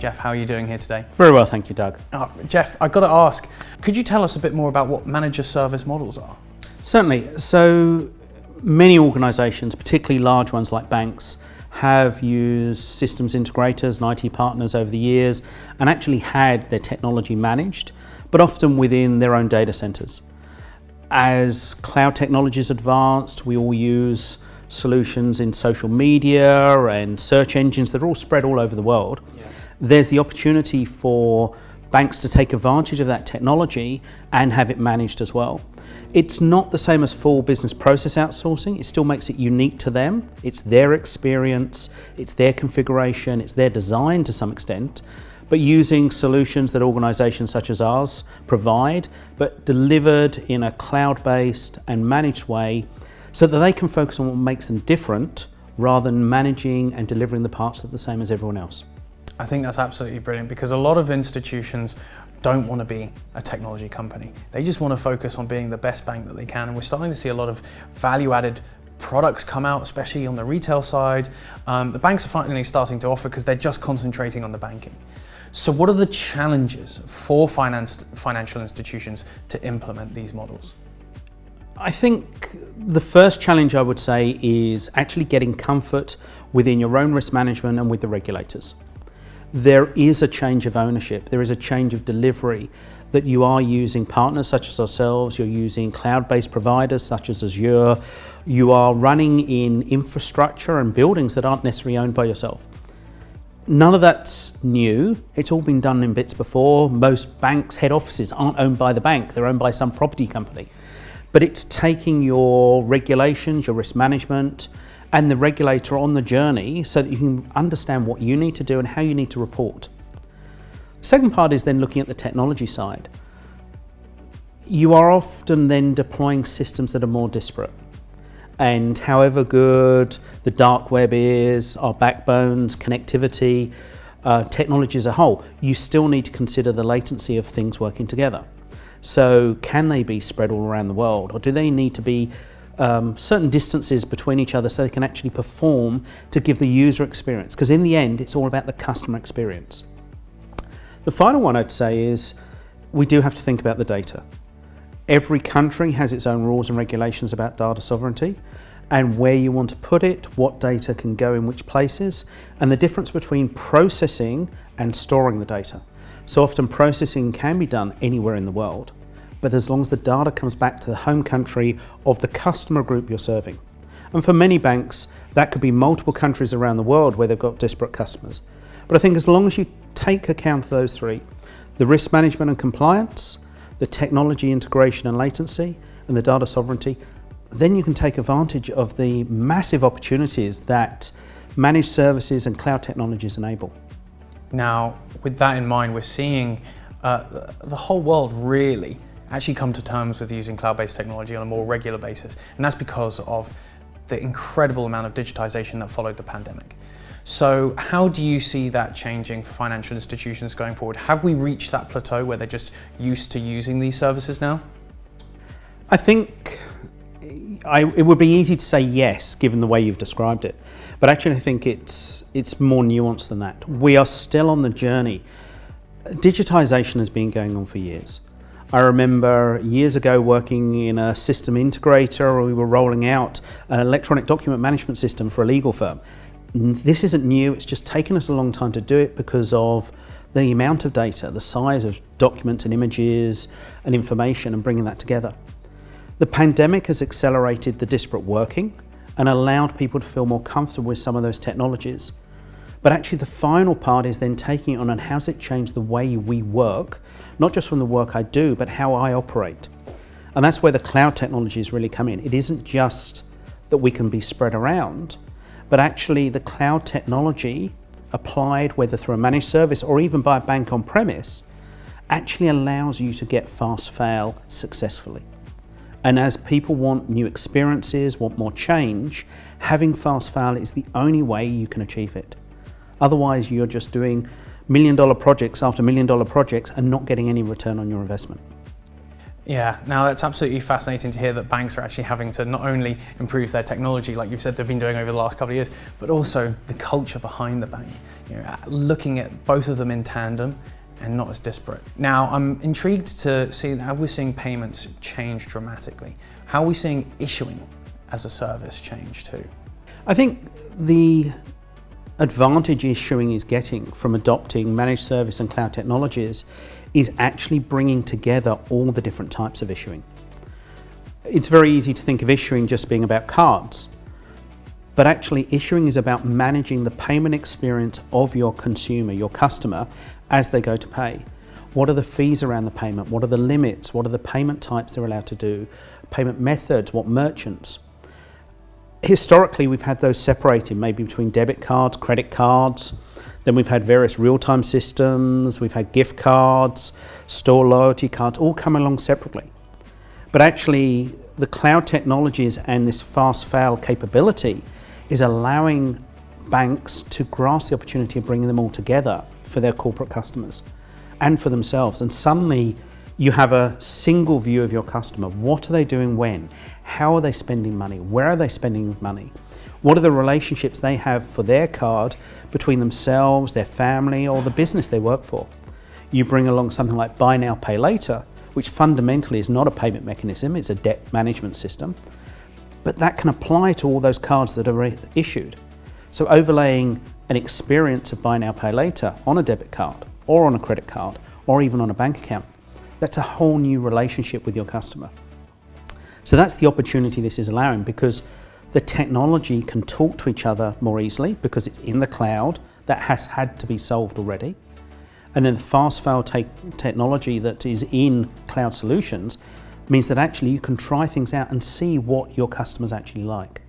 Jeff, how are you doing here today? Very well, thank you, Doug. Jeff, I've got to ask, could you tell us a bit more about what manager service models are? Certainly. So many organisations, particularly large ones like banks, have used systems integrators and IT partners over the years and actually had their technology managed, but often within their own data centres. As cloud technologies advanced, we all use solutions in social media and search engines that are all spread all over the world. Yeah. There's the opportunity for banks to take advantage of that technology and have it managed as well. It's not the same as full business process outsourcing. It still makes it unique to them. It's their experience, it's their configuration, it's their design to some extent, but using solutions that organisations such as ours provide, but delivered in a cloud-based and managed way so that they can focus on what makes them different rather than managing and delivering the parts that are the same as everyone else. I think that's absolutely brilliant because a lot of institutions don't want to be a technology company. They just want to focus on being the best bank that they can. And we're starting to see a lot of value-added products come out, especially on the retail side. The banks are finally starting to offer because they're just concentrating on the banking. So what are the challenges for financial institutions to implement these models? I think the first challenge I would say is actually getting comfort within your own risk management and with the regulators. There is a change of ownership, there is a change of delivery, that you are using partners such as ourselves, you're using cloud-based providers such as Azure, you are running in infrastructure and buildings that aren't necessarily owned by yourself. None of that's new. It's all been done in bits before. Most banks' head offices aren't owned by the bank, they're owned by some property company. But it's taking your regulations, your risk management, and the regulator on the journey so that you can understand what you need to do and how you need to report. Second part is then looking at the technology side. You are often then deploying systems that are more disparate. And however good the dark web is, our backbones, connectivity, technology as a whole, you still need to consider the latency of things working together. So can they be spread all around the world, or do they need to be certain distances between each other so they can actually perform to give the user experience? Because in the end, it's all about the customer experience. The final one I'd say is we do have to think about the data. Every country has its own rules and regulations about data sovereignty and where you want to put it, what data can go in which places, and the difference between processing and storing the data. So often processing can be done anywhere in the world, but as long as the data comes back to the home country of the customer group you're serving. And for many banks, that could be multiple countries around the world where they've got disparate customers. But I think as long as you take account of those three, the risk management and compliance, the technology integration and latency, and the data sovereignty, then you can take advantage of the massive opportunities that managed services and cloud technologies enable. Now, with that in mind, we're seeing the whole world really actually come to terms with using cloud-based technology on a more regular basis. And that's because of the incredible amount of digitization that followed the pandemic. So how do you see that changing for financial institutions going forward? Have we reached that plateau where they're just used to using these services now? I think it would be easy to say yes, given the way you've described it. But actually, I think it's more nuanced than that. We are still on the journey. Digitization has been going on for years. I remember years ago working in a system integrator, where we were rolling out an electronic document management system for a legal firm. This isn't new, it's just taken us a long time to do it because of the amount of data, the size of documents and images and information and bringing that together. The pandemic has accelerated the disparate working and allowed people to feel more comfortable with some of those technologies. But actually the final part is then taking it on and how's it changed the way we work, not just from the work I do, but how I operate. And that's where the cloud technologies really come in. It isn't just that we can be spread around, but actually the cloud technology applied, whether through a managed service or even by a bank on premise, actually allows you to get fast fail successfully. And as people want new experiences, want more change, having fast fail is the only way you can achieve it. Otherwise, you're just doing $1 million projects after $1 million projects and not getting any return on your investment. Yeah, now that's absolutely fascinating to hear that banks are actually having to not only improve their technology, like you've said they've been doing over the last couple of years, but also the culture behind the bank. Looking at both of them in tandem and not as disparate. Now, I'm intrigued to see how we're seeing payments change dramatically. How are we seeing issuing as a service change too? I think the advantage issuing is getting from adopting managed service and cloud technologies is actually bringing together all the different types of issuing. It's very easy to think of issuing just being about cards, but actually issuing is about managing the payment experience of your consumer, your customer, as they go to pay. What are the fees around the payment? What are the limits? What are the payment types they're allowed to do? Payment methods, what merchants? Historically, we've had those separated, maybe between debit cards, credit cards. Then we've had various real-time systems, we've had gift cards, store loyalty cards, all come along separately. But actually, the cloud technologies and this fast fail capability is allowing banks to grasp the opportunity of bringing them all together for their corporate customers and for themselves. And suddenly, you have a single view of your customer. What are they doing when? How are they spending money? Where are they spending money? What are the relationships they have for their card between themselves, their family, or the business they work for? You bring along something like buy now, pay later, which fundamentally is not a payment mechanism, it's a debt management system, but that can apply to all those cards that are issued. So overlaying an experience of buy now, pay later on a debit card, or on a credit card, or even on a bank account, that's a whole new relationship with your customer. So that's the opportunity this is allowing, because the technology can talk to each other more easily because it's in the cloud. That has had to be solved already. And then the fast fail technology that is in cloud solutions means that actually you can try things out and see what your customers actually like.